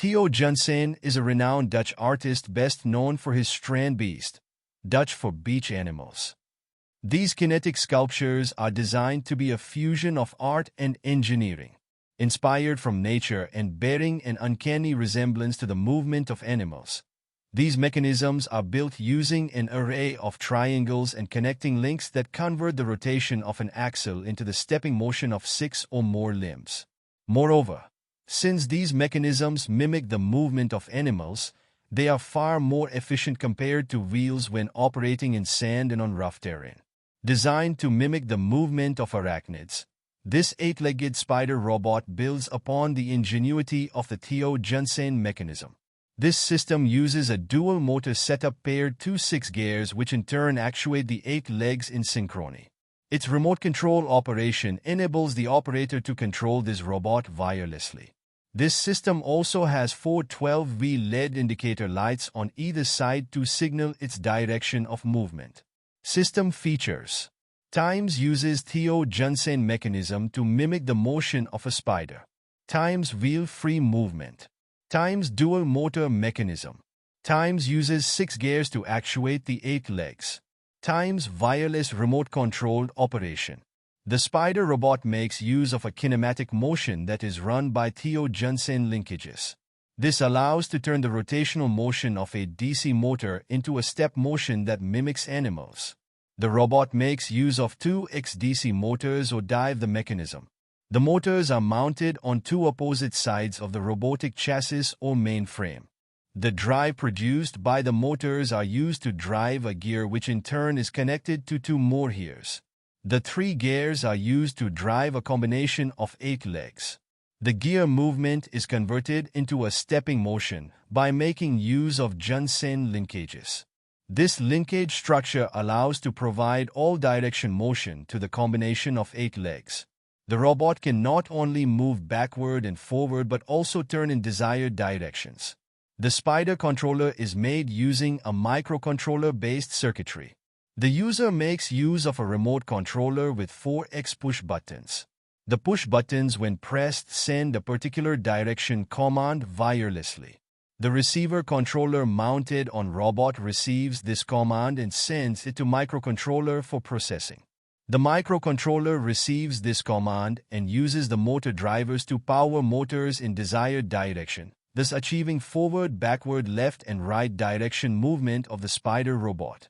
Theo Jansen is a renowned Dutch artist best known for his strandbeest, Dutch for beach animals. These kinetic sculptures are designed to be a fusion of art and engineering, inspired from nature and bearing an uncanny resemblance to the movement of animals. These mechanisms are built using an array of triangles and connecting links that convert the rotation of an axle into the stepping motion of 6 or more limbs. Moreover, since these mechanisms mimic the movement of animals, they are far more efficient compared to wheels when operating in sand and on rough terrain. Designed to mimic the movement of arachnids, this 8-legged spider robot builds upon the ingenuity of the Theo Jansen mechanism. This system uses a dual motor setup paired to 6 gears which in turn actuate the 8 legs in synchrony. Its remote control operation enables the operator to control this robot wirelessly. This system also has 4 12V LED indicator lights on either side to signal its direction of movement. System features. TINY uses Theo Jansen mechanism to mimic the motion of a spider. TINY's wheel-free movement. TINY's dual motor mechanism. TINY uses 6 gears to actuate the 8 legs. TINY's wireless remote-controlled operation. The spider robot makes use of a kinematic motion that is run by Theo Jansen linkages. This allows to turn the rotational motion of a DC motor into a step motion that mimics animals. The robot makes use of 2x DC motors or drive the mechanism. The motors are mounted on 2 opposite sides of the robotic chassis or mainframe. The drive produced by the motors are used to drive a gear which in turn is connected to 2 more gears. The 3 gears are used to drive a combination of 8 legs. The gear movement is converted into a stepping motion by making use of Jansen linkages. This linkage structure allows to provide all-direction motion to the combination of 8 legs. The robot can not only move backward and forward but also turn in desired directions. The spider controller is made using a microcontroller-based circuitry. The user makes use of a remote controller with 4x push buttons. The push buttons, when pressed, send a particular direction command wirelessly. The receiver controller mounted on robot receives this command and sends it to microcontroller for processing. The microcontroller receives this command and uses the motor drivers to power motors in desired direction, thus achieving forward, backward, left and right direction movement of the spider robot.